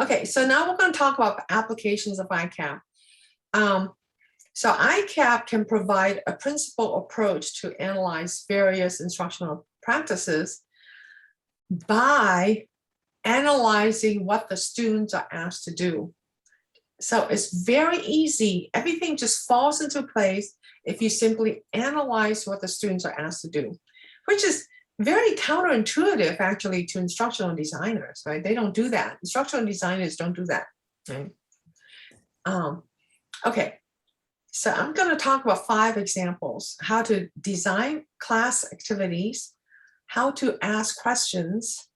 Okay, so now we're going to talk about applications of ICAP. So ICAP can provide a principal approach to analyze various instructional practices by analyzing what the students are asked to do. So it's very easy. Everything just falls into place if you simply analyze what the students are asked to do, which is very counterintuitive actually to instructional designers, right? They don't do that. Instructional designers don't do that, right? Okay, so I'm going to talk about 5 examples: how to design class activities, how to ask questions,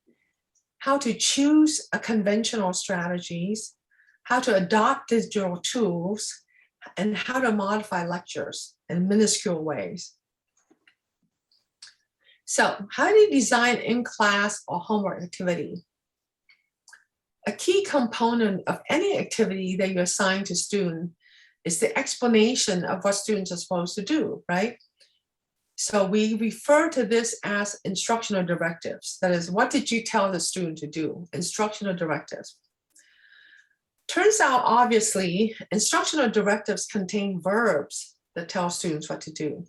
how to choose a conventional strategies, how to adopt digital tools, and how to modify lectures in minuscule ways. So how do you design in-class or homework activity? A key component of any activity that you assign to students is the explanation of what students are supposed to do, right? So we refer to this as instructional directives. That is, what did you tell the student to do? Instructional directives. Turns out, obviously, instructional directives contain verbs that tell students what to do.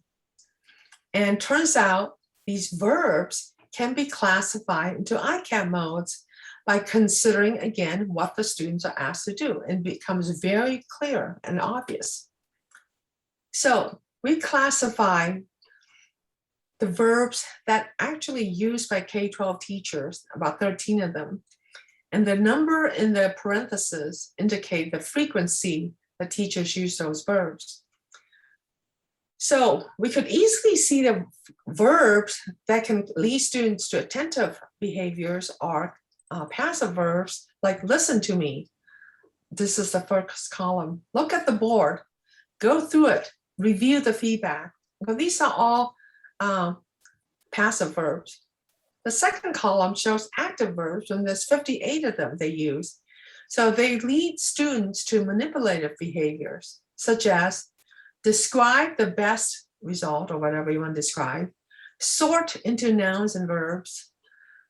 And turns out these verbs can be classified into ICAP modes by considering, again, what the students are asked to do, and becomes very clear and obvious. So we classify the verbs that actually used by K-12 teachers, about 13 of them, and the number in the parentheses indicate the frequency that teachers use those verbs. So we could easily see the verbs that can lead students to attentive behaviors are passive verbs, like listen to me. This is the first column. Look at the board, go through it, review the feedback. Well, these are all passive verbs. The second column shows active verbs, and there's 58 of them they use. So they lead students to manipulative behaviors, such as describe the best result, or whatever you want to describe, sort into nouns and verbs,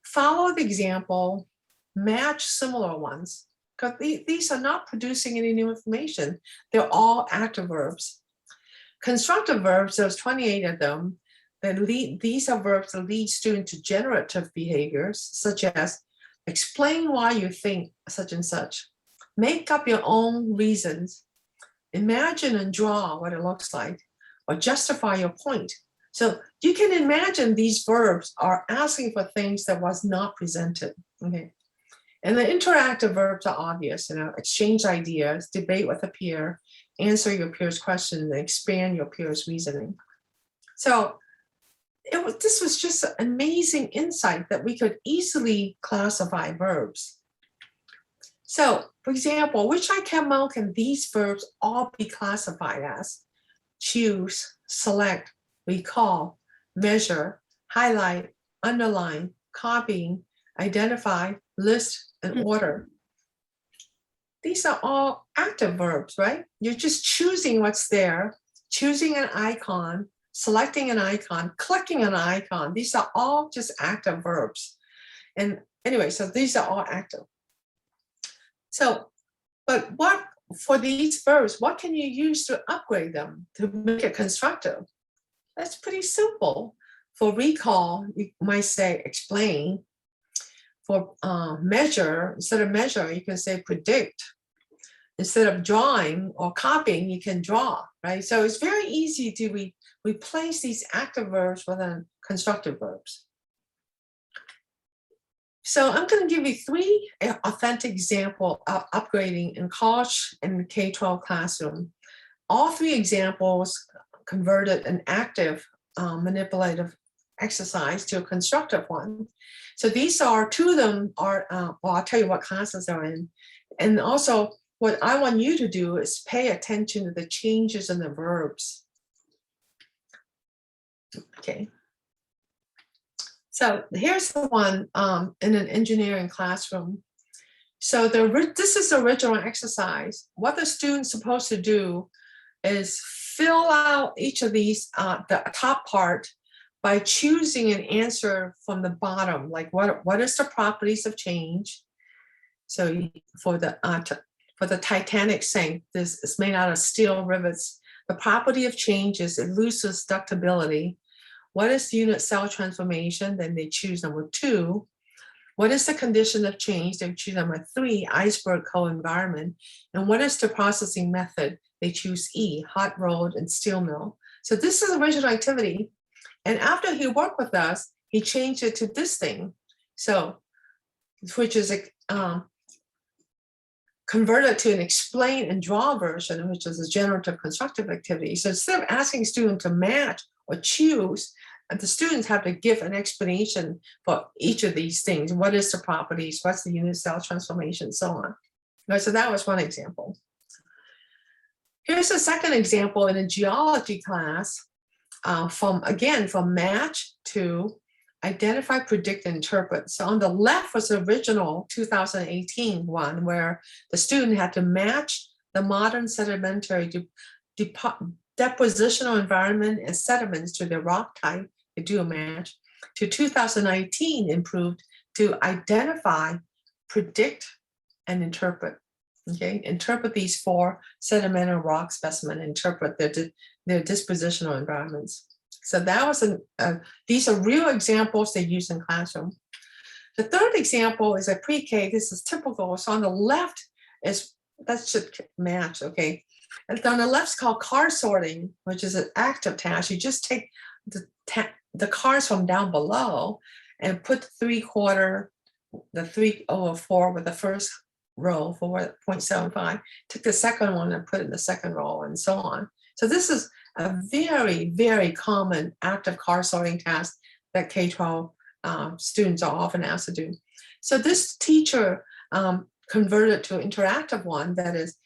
follow the example, match similar ones, because these are not producing any new information. They're all active verbs. Constructive verbs, there's 28 of them. These are verbs that lead students to generative behaviors, such as explain why you think such and such, make up your own reasons, imagine and draw what it looks like, or justify your point. So you can imagine these verbs are asking for things that was not presented, okay? And the interactive verbs are obvious, exchange ideas, debate with a peer, answer your peer's question, and expand your peer's reasoning. So this was just an amazing insight that we could easily classify verbs. So, for example, which ICAP mode can these verbs all be classified as? Choose, select, recall, measure, highlight, underline, copying, identify, list, and order. These are all active verbs, right? You're just choosing what's there, choosing an icon, selecting an icon, clicking an icon. These are all just active verbs. And anyway, so these are all active. So, but what for these verbs, what can you use to upgrade them to make it constructive? That's pretty simple. For recall, you might say explain. For measure, instead of measure, you can say predict. Instead of drawing or copying, you can draw, right? So it's very easy to replace these active verbs with constructive verbs. So I'm going to give you 3 authentic examples of upgrading in college and K-12 classroom. All 3 examples converted an active manipulative exercise to a constructive one. So these are 2 of them are, well, I'll tell you what classes they're in. And also what I want you to do is pay attention to the changes in the verbs. Okay. So here's the one in an engineering classroom. So this is the original exercise. What the student's supposed to do is fill out each of these, the top part, by choosing an answer from the bottom, like what is the properties of change? So for the Titanic sank, this is made out of steel rivets. The property of change is it loses ductility. What is the unit cell transformation? Then they choose number 2. What is the condition of change? They choose number 3, iceberg co-environment. And what is the processing method? They choose E, hot rolled and steel mill. So this is original activity. And after he worked with us, he changed it to this thing. So, which is converted to an explain and draw version, which is a generative constructive activity. So instead of asking students to match or choose, the students have to give an explanation for each of these things. What is the properties? What's the unit cell transformation? So on. Right, so that was one example. Here's a second example in a geology class from match to identify, predict, and interpret. So on the left was the original 2018 one where the student had to match the modern sedimentary depositional environment and sediments to the rock type. They do a match. To 2019 improved to identify, predict, and interpret. Okay, interpret these 4 sedimentary rock specimens, interpret their dispositional environments. So that was these are real examples they use in classroom. The third example is a pre-K. This is typical. So on the left is, that should match, okay. And on the left is called car sorting, which is an active task. You just take the cars from down below and put 3/4, the 3/4 with the first row for 0.75, took the second one and put it in the second row and so on. So this is a very, very common active car sorting task that K-12 students are often asked to do. So this teacher converted to an interactive one, that is,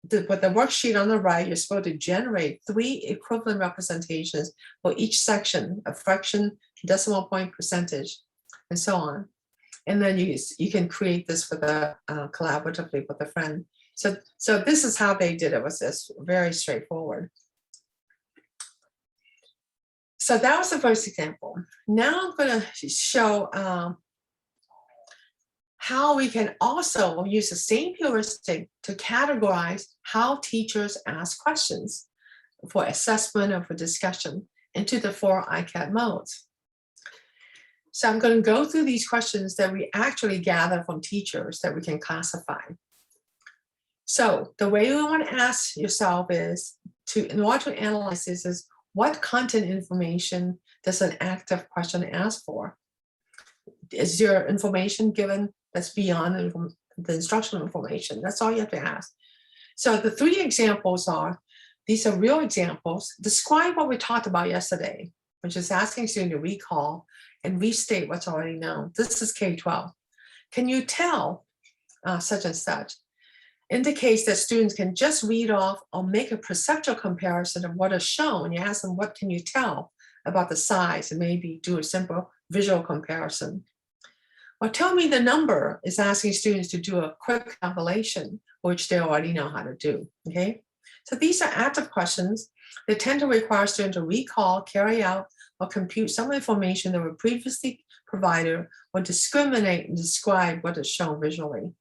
with the worksheet on the right, you're supposed to generate 3 equivalent representations for each section, a fraction, decimal point, percentage, and so on. And then you can create this with collaboratively with a friend. So this is how they did it. Was this very straightforward. So that was the first example. Now I'm going to show how we can also use the same heuristic to categorize how teachers ask questions for assessment or for discussion into the 4 ICAT modes. So I'm going to go through these questions that we actually gather from teachers that we can classify. So the way you want to ask yourself is in order to analyze this is, what content information does an active question ask for? Is your information given that's beyond the instructional information? That's all you have to ask. So the 3 examples these are real examples. Describe what we talked about yesterday, which is asking students to recall and restate what's already known. This is K-12. Can you tell such and such? Indicates that students can just read off or make a perceptual comparison of what is shown. You ask them, what can you tell about the size? And maybe do a simple visual comparison. Or tell me the number is asking students to do a quick calculation, which they already know how to do, okay? So these are active questions that tend to require students to recall, carry out, or compute some information that were previously provided, or discriminate and describe what is shown visually.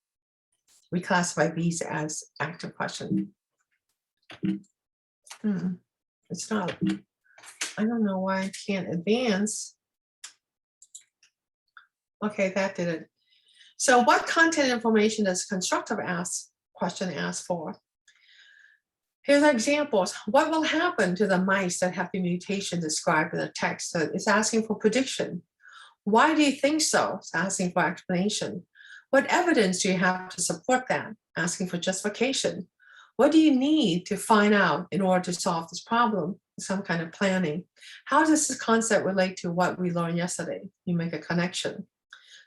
We classify these as active questions. It's not, I don't know why I can't advance. Okay, that did it. So what content information does constructive question ask for? Here's examples. What will happen to the mice that have the mutation described in the text? So it's asking for prediction. Why do you think so? It's asking for explanation. What evidence do you have to support that? Asking for justification. What do you need to find out in order to solve this problem? Some kind of planning. How does this concept relate to what we learned yesterday? You make a connection.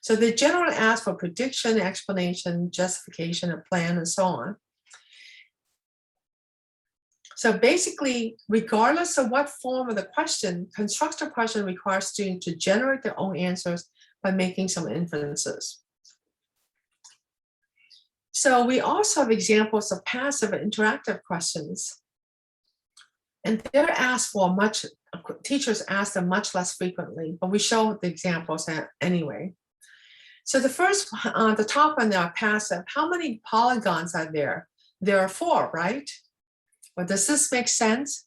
So they generally ask for prediction, explanation, justification, a plan, and so on. So basically, regardless of what form of the question, constructive question requires students to generate their own answers by making some inferences. So we also have examples of passive and interactive questions. And they're asked for teachers ask them much less frequently, but we show the examples anyway. So the first, the top one there, passive, how many polygons are there? There are 4, right? Well, does this make sense?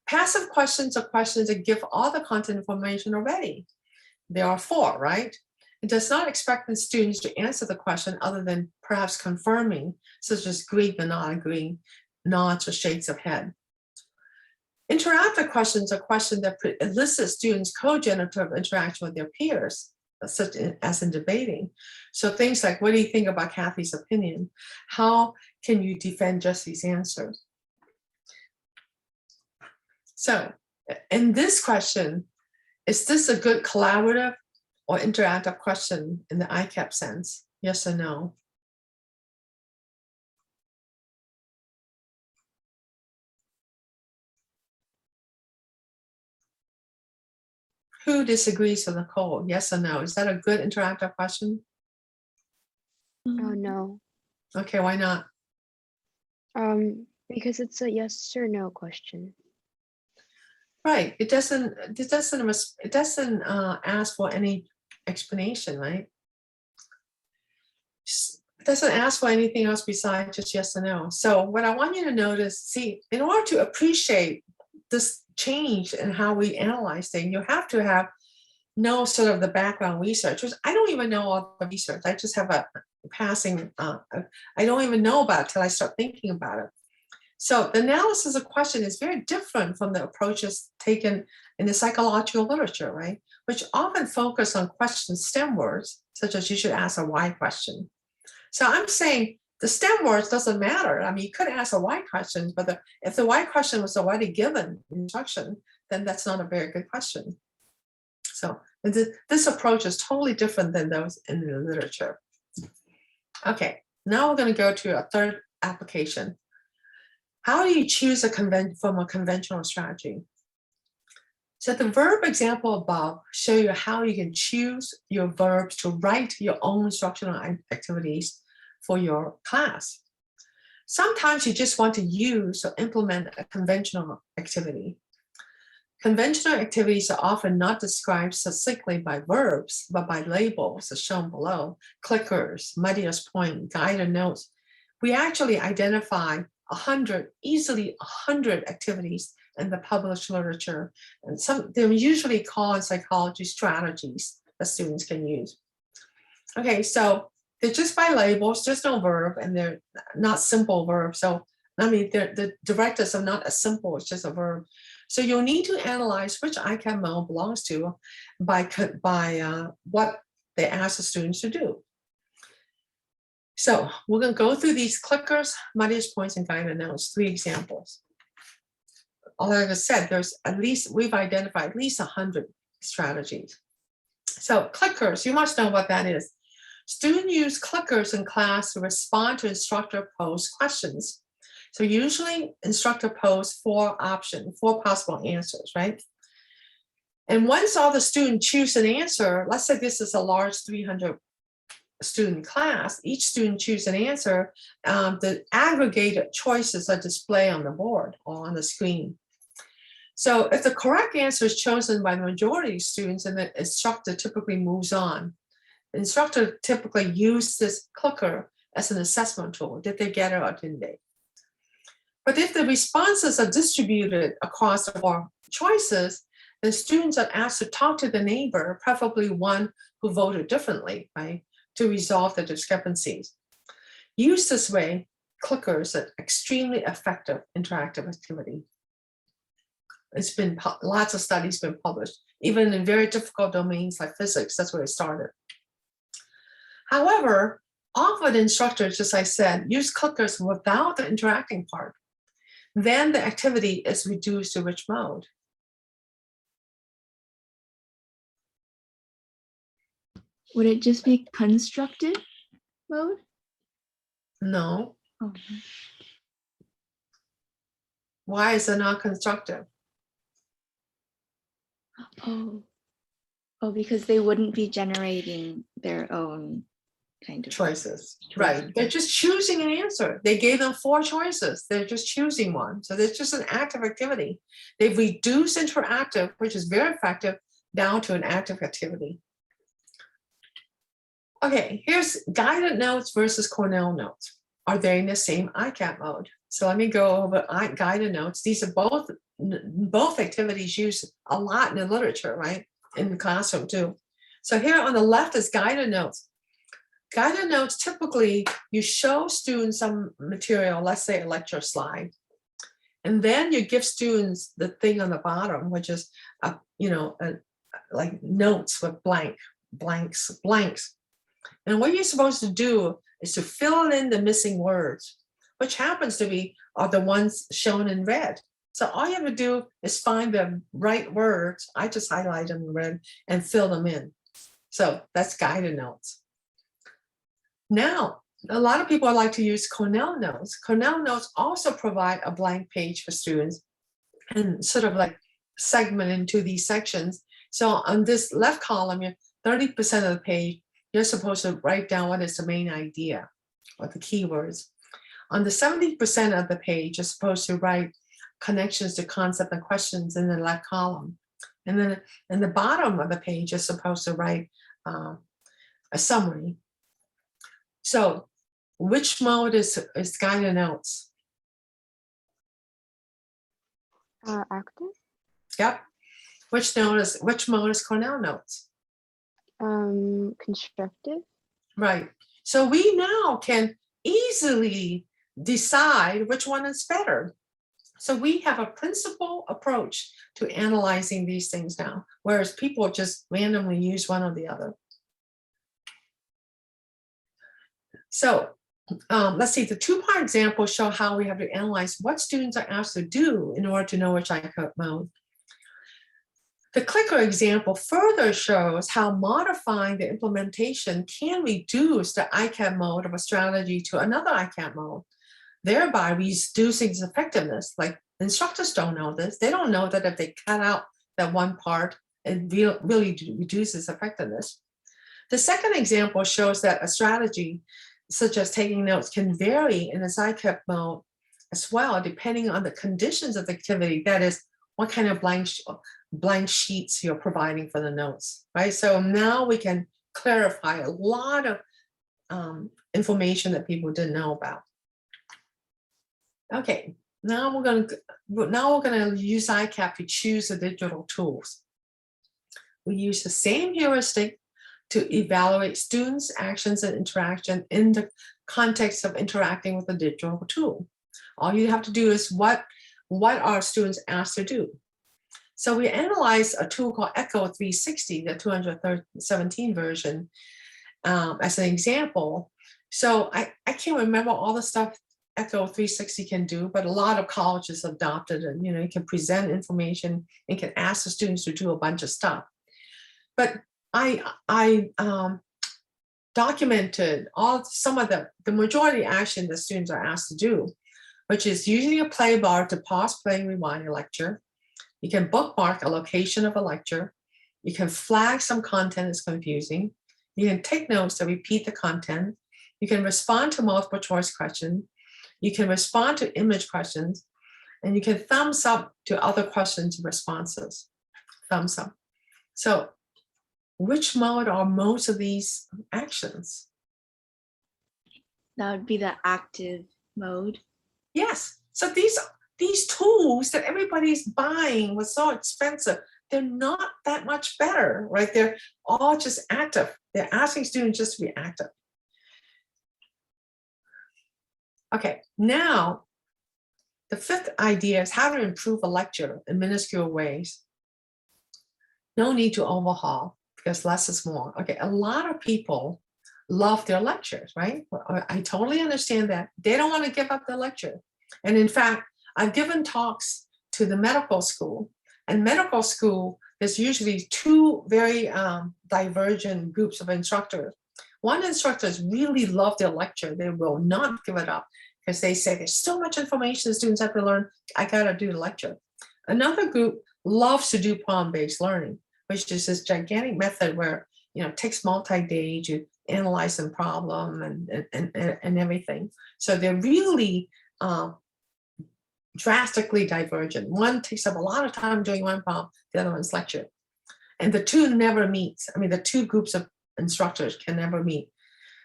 Passive questions are questions that give all the content information already. There are 4, right? It does not expect the students to answer the question other than perhaps confirming, such as agreeing or not agreeing, nods or shakes of head. Interactive questions are questions that elicit students' co-generative interaction with their peers, such as in debating. So things like, what do you think about Kathy's opinion? How can you defend Jesse's answers? So in this question, is this a good collaborative or interactive question in the ICAP sense? Yes or no? Who disagrees with Nicole? Yes or no? Is that a good interactive question? Oh, no. Okay, why not? Because it's a yes or no question. Right. It doesn't ask for any explanation, right? It doesn't ask for anything else besides just yes or no. So what I want you to notice, see, in order to appreciate this change in how we analyze things, you have to know sort of the background research, which I don't even know all the research. I just have a passing, I don't even know about it till I start thinking about it. So the analysis of question is very different from the approaches taken in the psychological literature, right? Which often focus on question stem words, such as you should ask a why question. So I'm saying the stem words doesn't matter. I mean, you could ask a why question, but if the why question was already given instruction, then that's not a very good question. So this approach is totally different than those in the literature. Okay, now we're going to go to a third application. How do you choose from a conventional strategy? So the verb example above show you how you can choose your verbs to write your own instructional activities for your class. Sometimes you just want to use or implement a conventional activity. Conventional activities are often not described succinctly by verbs, but by labels as shown below, clickers, muddiest point, guided notes. We actually identify easily 100 activities in the published literature. And they're usually called in psychology strategies that students can use. Okay, so they're just by labels, there's no verb, and they're not simple verbs. So, I mean, the directives are not as simple, it's just a verb. So you'll need to analyze which ICAP mode belongs to by what they ask the students to do. So we're going to go through these clickers, muddiest points, and guided notes, 3 examples. Like I said, we've identified at least 100 strategies. So clickers, you must know what that is. Students use clickers in class to respond to instructor posed questions. So usually instructor posed 4 possible answers, right? And once all the students choose an answer, let's say this is a large 300 student class, each student choose an answer, the aggregated choices are displayed on the board or on the screen. So if the correct answer is chosen by the majority of students, then the instructor typically moves on. The instructor typically uses this clicker as an assessment tool. Did they get it or didn't they? But if the responses are distributed across the 4 choices, then students are asked to talk to the neighbor, preferably one who voted differently, right, to resolve the discrepancies. Used this way, clickers are extremely effective interactive activity. It's been lots of studies been published, even in very difficult domains like physics. That's where it started. However, often instructors, as I said, use clickers without the interacting part. Then the activity is reduced to which mode? Would it just be constructive mode? No. Oh. Why is it not constructive? Oh, because they wouldn't be generating their own kind of choices. Right. They're just choosing an answer. They gave them 4 choices. They're just choosing one. So there's just an active activity. They've reduced interactive, which is very effective, down to an active activity. Okay, here's guided notes versus Cornell notes. Are they in the same ICAP mode? So let me go over guided notes. These are both activities used a lot in the literature, right? In the classroom too. So here on the left is guided notes. Guided notes, typically you show students some material, let's say a lecture slide, and then you give students the thing on the bottom, which is, like notes with blanks. And what you're supposed to do is to fill in the missing words, which happens to be are the ones shown in red. So all you have to do is find the right words. I just highlight them in red and fill them in. So that's guided notes. Now, a lot of people like to use Cornell notes. Cornell notes also provide a blank page for students and sort of like segment into these sections. So on this left column, 30% of the page, you're supposed to write down what is the main idea or the keywords. On the 70% of the page, you're supposed to write connections to concept and questions in the left column. And then in the bottom of the page, you're supposed to write a summary. So which mode is guided notes? Active. Yep. Which mode is Cornell notes? Constructive. Right. So we now can easily decide which one is better. So we have a principled approach to analyzing these things now, whereas people just randomly use one or the other. So let's see, the two-part examples show how we have to analyze what students are asked to do in order to know which ICAP mode. The clicker example further shows how modifying the implementation can reduce the ICAP mode of a strategy to another ICAP mode, thereby reducing its effectiveness. Like instructors don't know this. They don't know that if they cut out that one part, it really reduces effectiveness. The second example shows that a strategy such as taking notes can vary in its ICAP mode as well, depending on the conditions of the activity. That is, what kind of blank sheets you're providing for the notes, right? So now we can clarify a lot of information that people didn't know about. Okay, now we're gonna use ICAP to choose the digital tools. We use the same heuristic to evaluate students' actions and interaction in the context of interacting with a digital tool. All you have to do is what are students asked to do? So we analyzed a tool called Echo 360, the 217 version, as an example. So I can't remember all the stuff Echo 360 can do, but a lot of colleges adopted it. You can present information and can ask the students to do a bunch of stuff. But I documented some of the majority action that students are asked to do, which is using a play bar to pause, play, and rewind a lecture. You can bookmark a location of a lecture. You can flag some content is confusing. You can take notes to repeat the content. You can respond to multiple choice questions. You can respond to image questions. And you can thumbs up to other questions and responses. Thumbs up. So which mode are most of these actions? That would be the active mode. Yes. So these tools that everybody's buying was so expensive, they're not that much better, right? They're all just active. They're asking students just to be active. Okay, now the fifth idea is how to improve a lecture in minuscule ways. No need to overhaul because less is more. Okay, a lot of people love their lectures, right? I totally understand that. They don't want to give up their lecture. And in fact, I've given talks to the medical school, and medical school, there's usually two very divergent groups of instructors. One instructors really love their lecture. They will not give it up because they say there's so much information the students have to learn. I gotta do the lecture. Another group loves to do problem-based learning, which is this gigantic method where it takes multi-days, you analyze some problem and everything. So they're really drastically divergent. One takes up a lot of time doing one problem, the other one's lecture. And the two never meet. I mean, the two groups of instructors can never meet.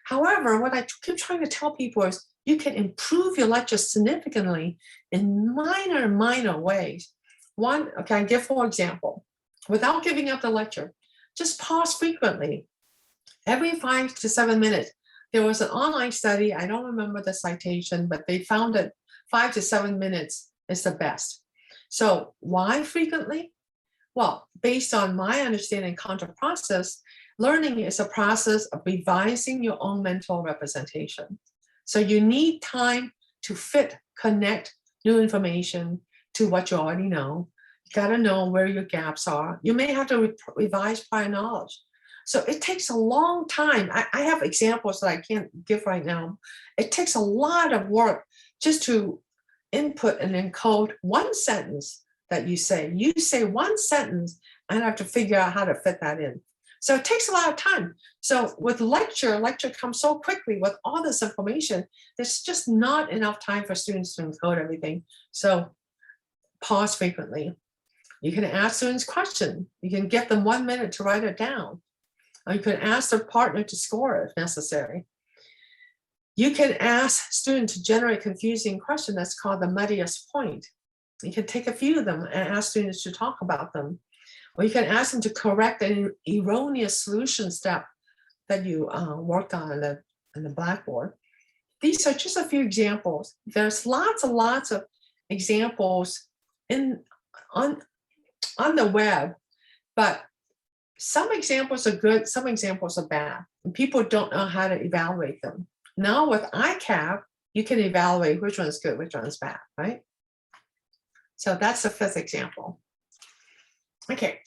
However, what I keep trying to tell people is you can improve your lecture significantly in minor ways. One, okay, I give for example, without giving up the lecture, just pause frequently. Every 5 to 7 minutes, there was an online study, I don't remember the citation, but they found that 5 to 7 minutes is the best. So why frequently? Well, based on my understanding content process, learning is a process of revising your own mental representation. So you need time to connect new information to what you already know. You gotta know where your gaps are. You may have to revise prior knowledge. So it takes a long time. I have examples that I can't give right now. It takes a lot of work just to input and encode one sentence that you say. You say one sentence and I have to figure out how to fit that in. So it takes a lot of time. So with lecture comes so quickly with all this information, there's just not enough time for students to encode everything. So pause frequently. You can ask students questions. You can give them 1 minute to write it down. Or you can ask their partner to score if necessary. You can ask students to generate confusing questions. That's called the muddiest point. You can take a few of them and ask students to talk about them. Or you can ask them to correct an erroneous solution step that you worked on in the Blackboard. These are just a few examples. There's lots of examples on the web, but some examples are good, some examples are bad, and people don't know how to evaluate them. Now with ICAP, you can evaluate which one's good, which one's bad, right? So that's the 5th example. Okay,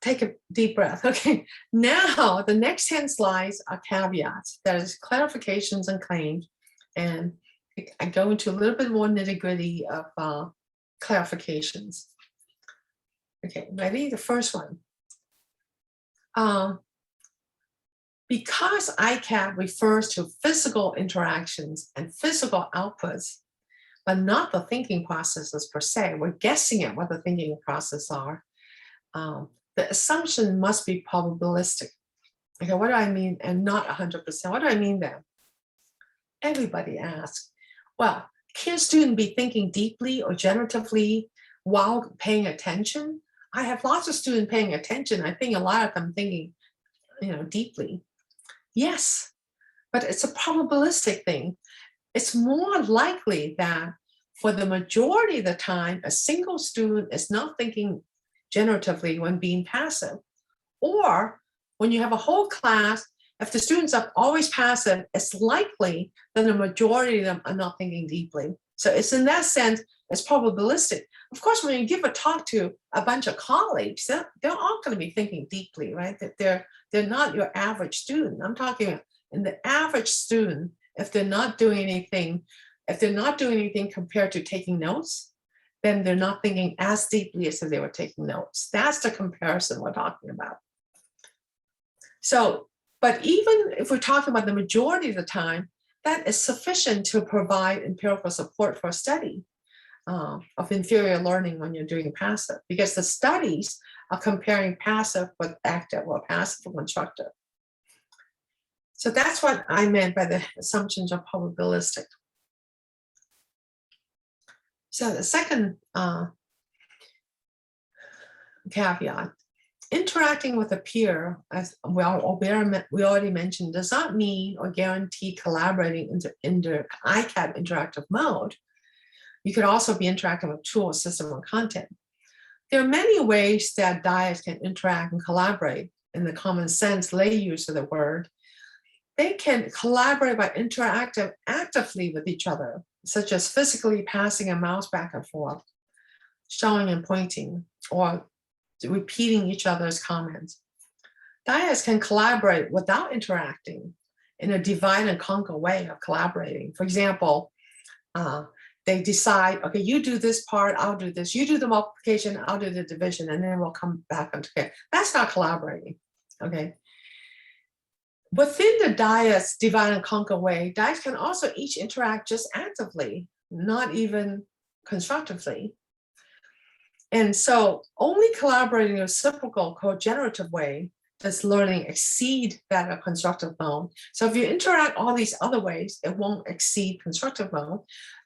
take a deep breath. Okay, now the next 10 slides are caveats, that is clarifications and claims, and I go into a little bit more nitty-gritty of clarifications. Okay, ready? The first one. Because ICAP refers to physical interactions and physical outputs, but not the thinking processes per se, we're guessing at what the thinking processes are. The assumption must be probabilistic. Okay, what do I mean? And not 100%. What do I mean then? Everybody asks, well, can a student be thinking deeply or generatively while paying attention? I have lots of students paying attention. I think a lot of them thinking, deeply. Yes, but it's a probabilistic thing. It's more likely that for the majority of the time, a single student is not thinking generatively when being passive. Or when you have a whole class, if the students are always passive, it's likely that the majority of them are not thinking deeply. So it's in that sense, it's probabilistic. Of course, when you give a talk to a bunch of colleagues, they're all going to be thinking deeply, right? That they're not your average student. I'm talking in the average student, if they're not doing anything compared to taking notes, then they're not thinking as deeply as if they were taking notes. That's the comparison we're talking about. So, but even if we're talking about the majority of the time, that is sufficient to provide empirical support for a study of inferior learning when you're doing passive, because the studies are comparing passive with active or passive or constructive. So that's what I meant by the assumptions are probabilistic. So the second caveat, interacting with a peer, as well, we already mentioned, does not mean or guarantee collaborating in the ICAP interactive mode. You could also be interacting with tool, system, or content. There are many ways that dyads can interact and collaborate in the common sense lay use of the word. They can collaborate by interacting actively with each other, such as physically passing a mouse back and forth, showing and pointing, or repeating each other's comments. Dyads can collaborate without interacting in a divide and conquer way of collaborating. For example, they decide, okay, you do this part, I'll do this. You do the multiplication, I'll do the division, and then we'll come back and together. That's not collaborating, okay? Within the dyads divide and conquer way, dyads can also each interact just actively, not even constructively. And so only collaborating in a reciprocal co-generative way does learning exceed that of constructive mode? So if you interact all these other ways, it won't exceed constructive mode.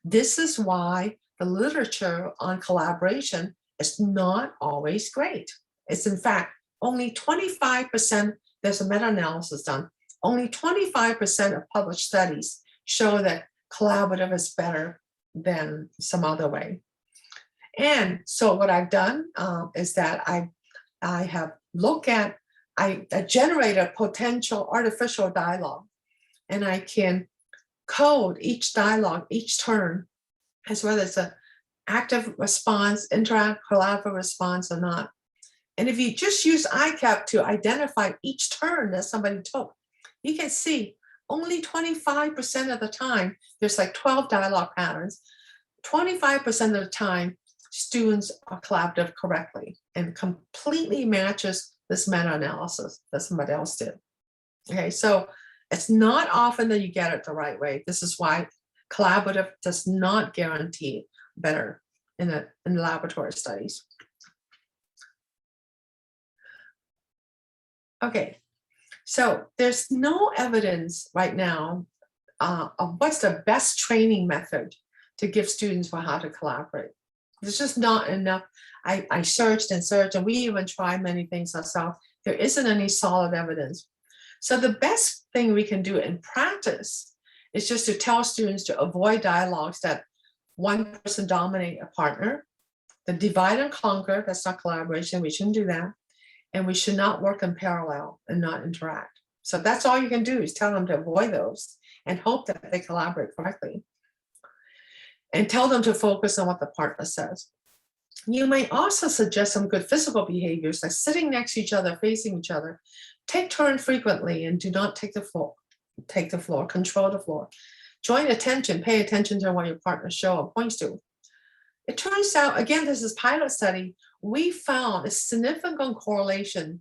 This is why the literature on collaboration is not always great. It's in fact only 25%, there's a meta-analysis done, only 25% of published studies show that collaborative is better than some other way. And so what I've done is that I have looked at, I generate a potential artificial dialogue, and I can code each dialogue, each turn, as whether it's an active response, interact, collaborative response or not. And if you just use ICAP to identify each turn that somebody took, you can see only 25% of the time, there's like 12 dialogue patterns, 25% of the time, students are collaborative correctly and completely matches this meta-analysis that somebody else did. Okay, so it's not often that you get it the right way. This is why collaborative does not guarantee better in the laboratory studies. Okay, so there's no evidence right now of what's the best training method to give students for how to collaborate. There's just not enough. I searched and searched, and we even tried many things ourselves. There isn't any solid evidence. So the best thing we can do in practice is just to tell students to avoid dialogues that one person dominate a partner, the divide and conquer, that's not collaboration, we shouldn't do that. And we should not work in parallel and not interact. So that's all you can do is tell them to avoid those and hope that they collaborate correctly. And tell them to focus on what the partner says. You may also suggest some good physical behaviors like sitting next to each other, facing each other, take turns frequently and do not take the floor, control the floor. Joint attention, pay attention to what your partner show or points to. It turns out, again, this is pilot study, we found a significant correlation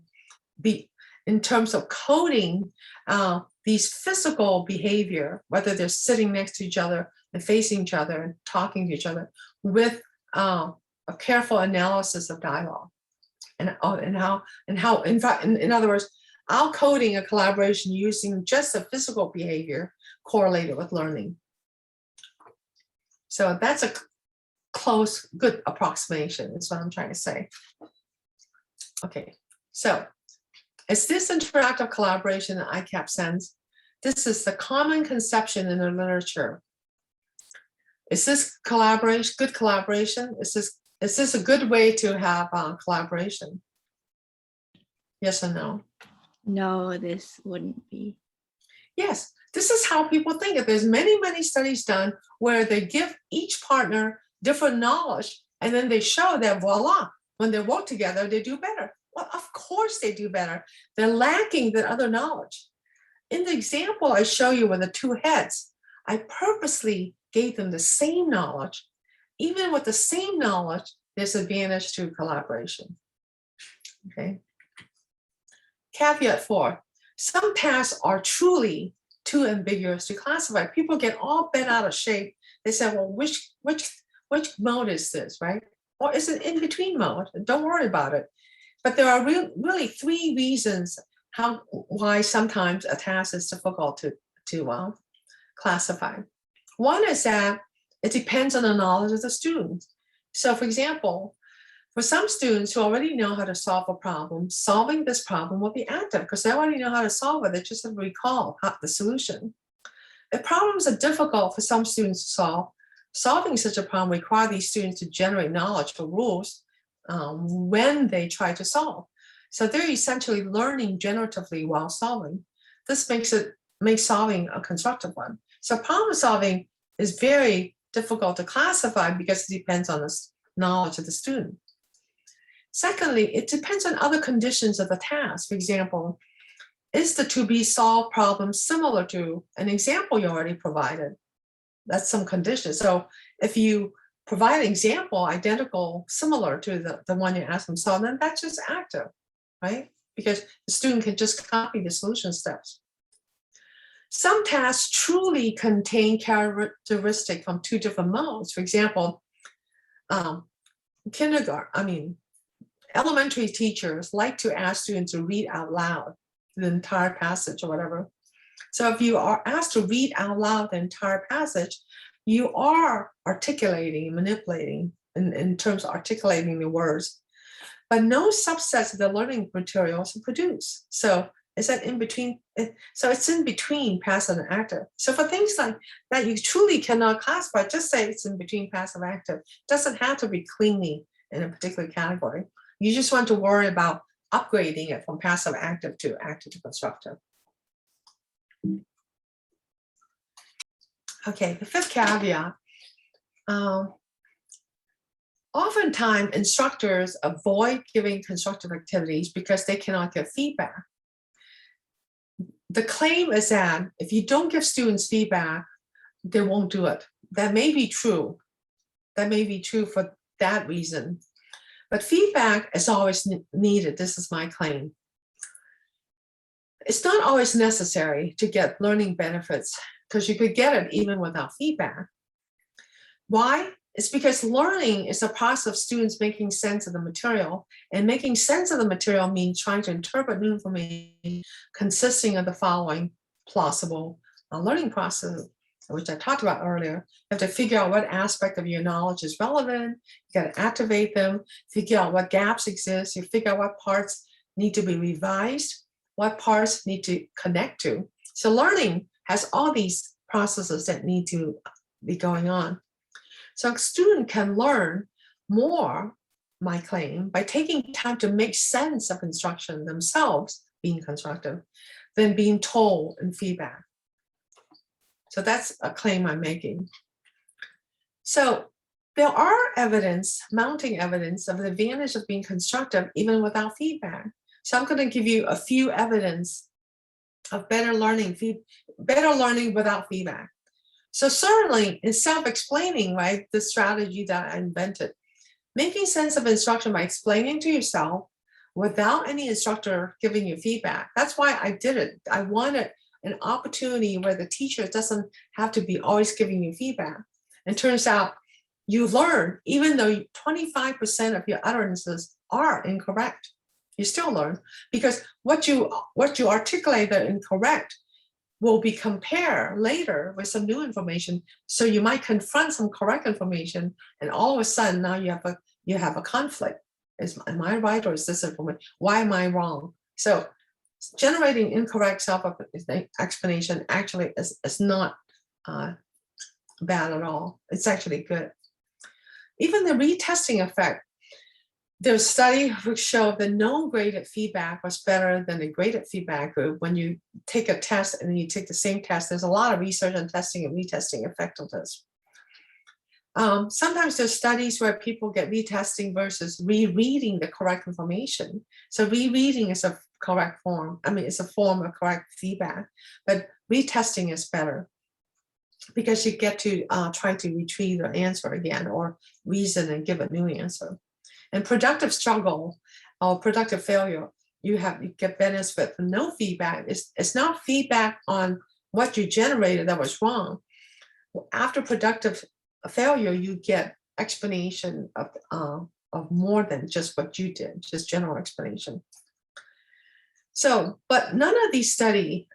in terms of coding these physical behavior, whether they're sitting next to each other and facing each other and talking to each other, with a careful analysis of dialogue, and how in fact, in other words, our coding a collaboration using just the physical behavior correlated with learning. So that's a close, good approximation is what I'm trying to say. Okay, so is this interactive collaboration that ICAP sends? This is the common conception in the literature. Is this collaboration, good collaboration? Is this a good way to have collaboration? Yes or no? No, this wouldn't be. Yes, this is how people think it. There's many, many studies done where they give each partner different knowledge, and then they show that voila, when they work together, they do better. Well, of course they do better. They're lacking the other knowledge. In the example I show you with the two heads, I purposely gave them the same knowledge. Even with the same knowledge, there's advantage to collaboration. Okay. Caveat 4, some tasks are truly too ambiguous to classify. People get all bent out of shape. They say, well, which mode is this, right? Or is it in between mode? Don't worry about it. But there are really 3 reasons why sometimes a task is difficult to classify. One is that it depends on the knowledge of the student. So for example, for some students who already know how to solve a problem, solving this problem will be active because they already know how to solve it. They just have to recall the solution. If problems are difficult for some students to solve, solving such a problem requires these students to generate knowledge for rules when they try to solve. So they're essentially learning generatively while solving. This makes solving a constructive one. So problem solving is very difficult to classify because it depends on the knowledge of the student. Secondly, it depends on other conditions of the task. For example, is the to-be solved problem similar to an example you already provided? That's some condition. So if you provide an example identical, similar to the one you asked them to solve, then that's just active, right? Because the student can just copy the solution steps. Some tasks truly contain characteristics from 2 different modes. For example, elementary teachers like to ask students to read out loud the entire passage or whatever. So if you are asked to read out loud the entire passage, you are articulating, manipulating in terms of articulating the words, but no subsets of the learning materials are produced. So is that in between? So it's in between passive and active. So for things like that, you truly cannot classify, just say it's in between passive and active. It doesn't have to be cleanly in a particular category. You just want to worry about upgrading it from passive active to constructive. Okay, the fifth caveat. Oftentimes, instructors avoid giving constructive activities because they cannot give feedback. The claim is that if you don't give students feedback, they won't do it. That may be true. That may be true for that reason. But feedback is always needed. This is my claim. It's not always necessary to get learning benefits because you could get it even without feedback. Why? It's because learning is a process of students making sense of the material, and making sense of the material means trying to interpret new information consisting of the following plausible learning process, which I talked about earlier. You have to figure out what aspect of your knowledge is relevant, you got to activate them, figure out what gaps exist, you figure out what parts need to be revised, what parts need to connect to. So learning has all these processes that need to be going on. So a student can learn more, my claim, by taking time to make sense of instruction themselves, being constructive, than being told in feedback. So that's a claim I'm making. So there are mounting evidence of the advantage of being constructive even without feedback. So I'm going to give you a few evidence of better learning without feedback. So certainly it's self-explaining, right? The strategy that I invented. Making sense of instruction by explaining to yourself without any instructor giving you feedback. That's why I did it. I wanted an opportunity where the teacher doesn't have to be always giving you feedback. And turns out you learn, even though 25% of your utterances are incorrect. You still learn because what you articulate that incorrect will be compared later with some new information. So you might confront some correct information, and all of a sudden now you have a conflict. Am I right, or is this information? Why am I wrong? So generating incorrect self-explanation actually is not bad at all. It's actually good. Even the retesting effect. There's a study which showed that no graded feedback was better than a graded feedback group. When you take a test and then you take the same test, there's a lot of research on testing and retesting effectiveness. Sometimes there's studies where people get retesting versus rereading the correct information. So rereading is a correct form. It's a form of correct feedback, but retesting is better because you get to try to retrieve the answer again or reason and give a new answer. And productive struggle or productive failure, you get benefit from no feedback. It's not feedback on what you generated that was wrong. After productive failure, you get explanation of more than just what you did, just general explanation. So, but none of these study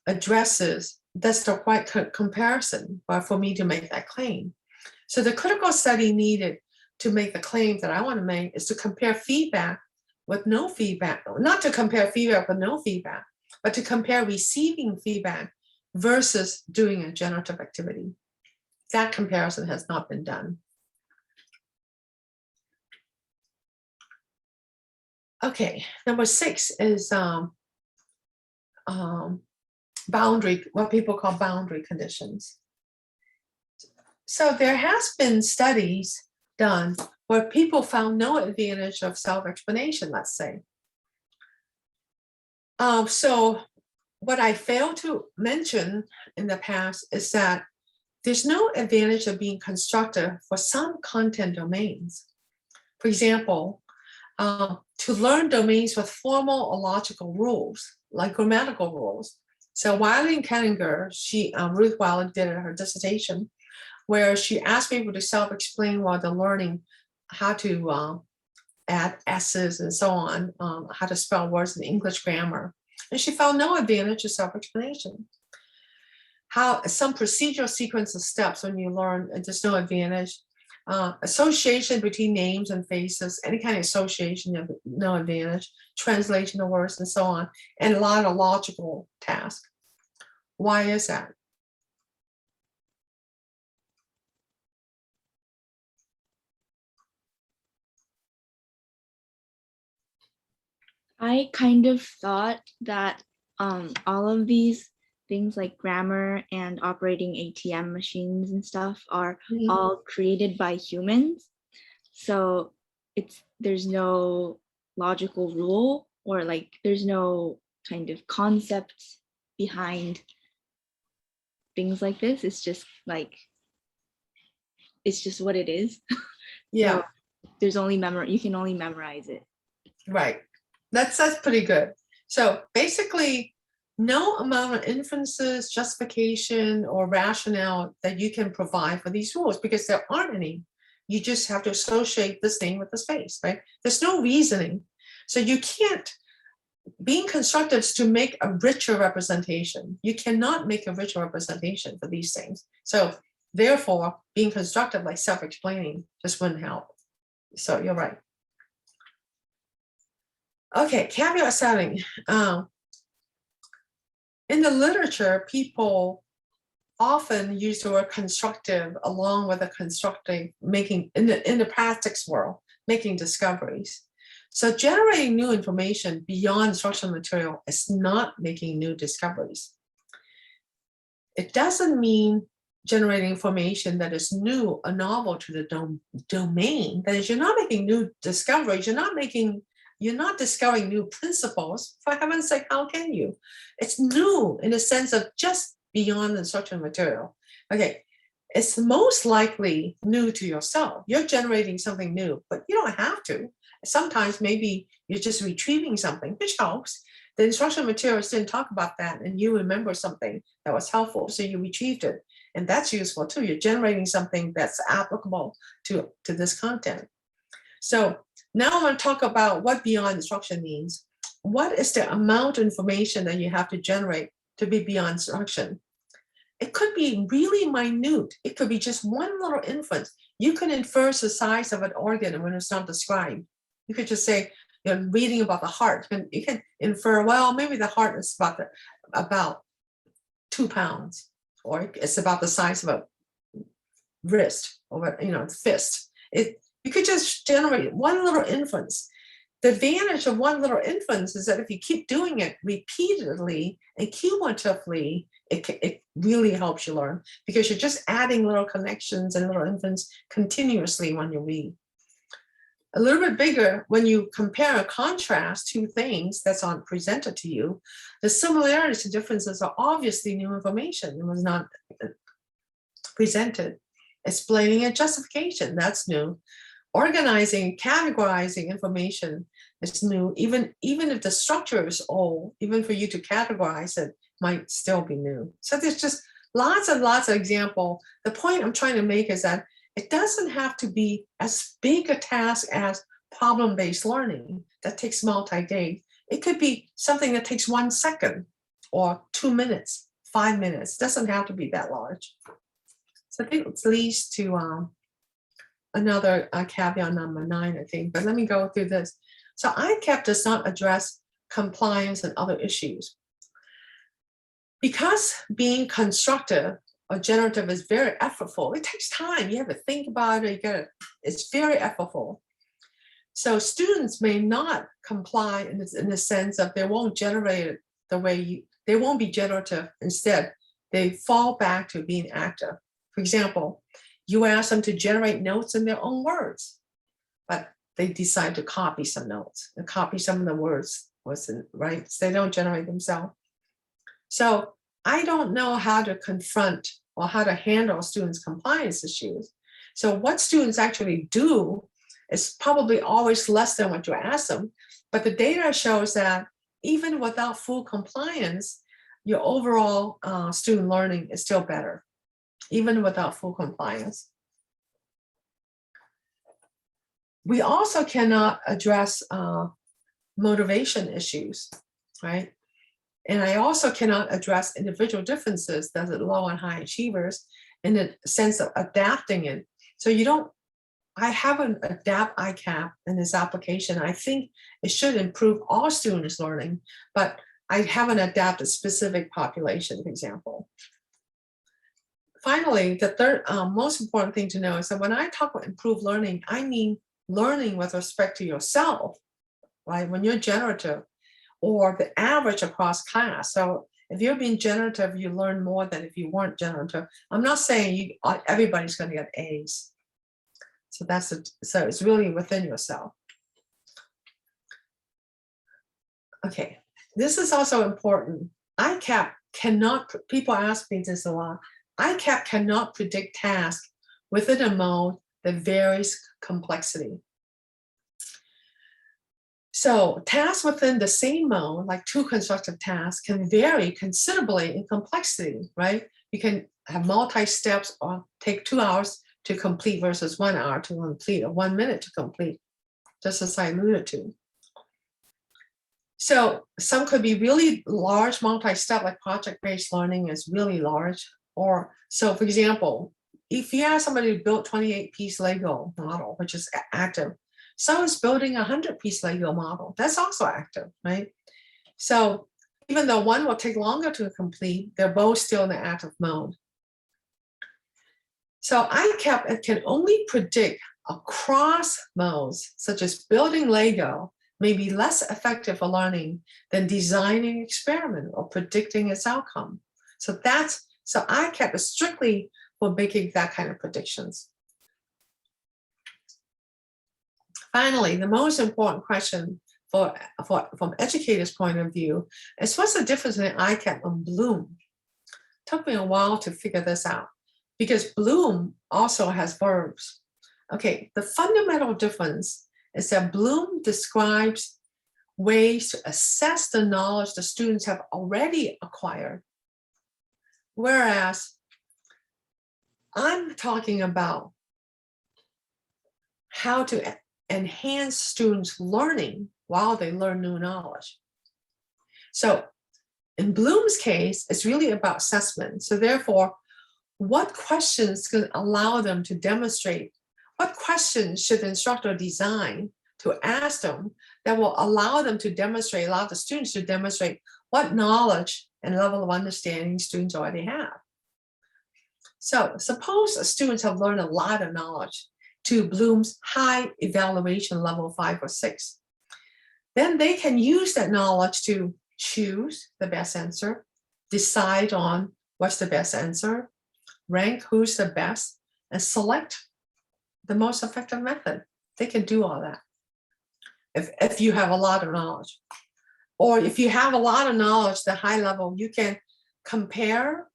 addresses that's the right comparison for me to make that claim. So the critical study needed to make the claim that I want to make is to compare feedback with no feedback, not to compare feedback with no feedback, but to compare receiving feedback versus doing a generative activity. That comparison has not been done. Okay, number 6 is what people call boundary conditions. So there has been studies done where people found no advantage of self-explanation, let's say. So what I failed to mention in the past is that there's no advantage of being constructive for some content domains. For example, to learn domains with formal or logical rules, like grammatical rules. So Wiley and Kenninger, Ruth Wiley did her dissertation, where she asked people to self-explain while they're learning how to add S's and so on, how to spell words in English grammar. And she found no advantage to self-explanation. How some procedural sequence of steps when you learn, and there's no advantage. Association between names and faces, any kind of association, you have no advantage. Translation of words and so on, and a lot of logical tasks. Why is that? I kind of thought that all of these things like grammar and operating ATM machines and stuff are all created by humans. So there's no logical rule, or like there's no kind of concept behind things like this. It's just like, it's just what it is. Yeah. So there's only you can only memorize it. Right. That's pretty good. So basically, no amount of inferences, justification, or rationale that you can provide for these rules, because there aren't any. You just have to associate this thing with the space, right? There's no reasoning. So you can't, being constructive is to make a richer representation. You cannot make a richer representation for these things. So therefore, being constructive, like self-explaining, just wouldn't help. So you're right. Okay, caveat setting. In the literature, people often use the word constructive along with a constructive, making, in the practice world, making discoveries. So generating new information beyond instructional material is not making new discoveries. It doesn't mean generating information that is new or novel to the domain. That is, you're not making new discoveries, you're not discovering new principles. For heaven's sake, how can you? It's new in the sense of just beyond the instructional material. Okay, it's most likely new to yourself. You're generating something new, but you don't have to. Sometimes maybe you're just retrieving something, which helps. The instructional materials didn't talk about that, and you remember something that was helpful, so you retrieved it. And that's useful too. You're generating something that's applicable to this content. So now I want to talk about what beyond instruction means. What is the amount of information that you have to generate to be beyond instruction? It could be really minute. It could be just one little inference. You can infer the size of an organ when it's not described. You could just say, you're reading about the heart, and you can infer, well, maybe the heart is about 2 pounds, or it's about the size of a wrist or fist. You could just generate one little inference. The advantage of one little inference is that if you keep doing it repeatedly and cumulatively, it really helps you learn, because you're just adding little connections and little inference continuously when you read. A little bit bigger, when you compare or contrast two things that's presented to you, the similarities and differences are obviously new information. It was not presented. Explaining a justification, that's new. Organizing, categorizing information is new. Even if the structure is old, even for you to categorize it might still be new. So there's just lots and lots of examples. The point I'm trying to make is that it doesn't have to be as big a task as problem-based learning that takes multi-day. It could be something that takes 1 second or 2 minutes, 5 minutes. It doesn't have to be that large. So I think it leads to another caveat number 9, I think, but let me go through this. So ICAP does not address compliance and other issues. Because being constructive or generative is very effortful, it takes time. You have to think about it. It's very effortful. So students may not comply in the sense of they won't generate it the way they won't be generative. Instead, they fall back to being active. For example, you ask them to generate notes in their own words, but they decide to copy some notes and copy some of the words, right? So they don't generate themselves. So I don't know how to confront or how to handle students' compliance issues. So what students actually do is probably always less than what you ask them, but the data shows that even without full compliance, your overall student learning is still better, even without full compliance. We also cannot address motivation issues, right? And I also cannot address individual differences, that's low and high achievers, in the sense of adapting it. So I haven't adapt ICAP in this application. I think it should improve all students' learning, but I haven't adapted specific population, for example. Finally, the third most important thing to know is that when I talk about improved learning, I mean learning with respect to yourself, right? When you're generative, or the average across class. So if you're being generative, you learn more than if you weren't generative. I'm not saying everybody's going to get A's. So so it's really within yourself. Okay, this is also important. ICAP cannot, people ask me this a lot, ICAP cannot predict tasks within a mode that varies complexity. So tasks within the same mode, like two constructive tasks, can vary considerably in complexity, right? You can have multi-steps or take 2 hours to complete versus 1 hour to complete, or 1 minute to complete, just as I alluded to. So some could be really large multi-step, like project-based learning is really large. Or so, for example, if you have somebody who built 28-piece Lego model, which is active, so is building a 100-piece Lego model. That's also active, right? So even though one will take longer to complete, they're both still in the active mode. So ICAP can only predict across modes, such as building Lego may be less effective for learning than designing an experiment or predicting its outcome. So ICAP is strictly for making that kind of predictions. Finally, the most important question from educators' point of view is what's the difference in ICAP and Bloom? It took me a while to figure this out because Bloom also has verbs. Okay, the fundamental difference is that Bloom describes ways to assess the knowledge the students have already acquired, whereas I'm talking about how to enhance students' learning while they learn new knowledge. So in Bloom's case, it's really about assessment. So therefore, what questions can allow them to demonstrate? What questions should the instructor design to ask them that will allow them to demonstrate, allow the students to demonstrate what knowledge and level of understanding students already have? So suppose students have learned a lot of knowledge to Bloom's high evaluation level 5 or 6. Then they can use that knowledge to choose the best answer, decide on what's the best answer, rank who's the best, and select the most effective method. They can do all that if you have a lot of knowledge. Or if you have a lot of knowledge, the high level, you can compare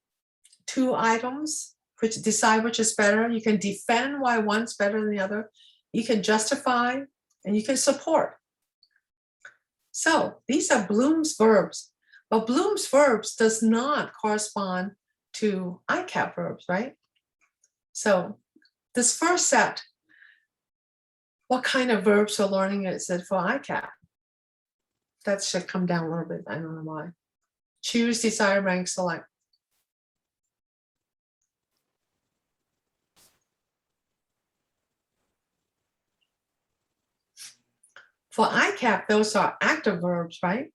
2 items, which decide which is better. You can defend why one's better than the other. You can justify and you can support. So these are Bloom's verbs, but Bloom's verbs does not correspond to ICAP verbs, right? So this first set, what kind of verbs for learning is it for ICAP? That should come down a little bit. I don't know why. Choose, decide, rank, select. For ICAP, those are active verbs, right?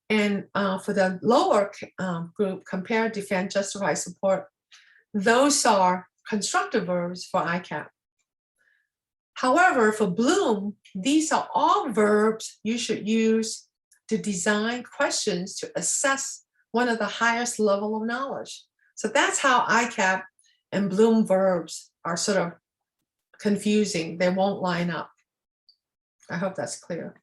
And for the lower group, compare, defend, justify, support, those are constructive verbs for ICAP. However, for Bloom, these are all verbs you should use to design questions to assess one of the highest level of knowledge. So that's how ICAP and Bloom verbs are sort of confusing. They won't line up. I hope that's clear.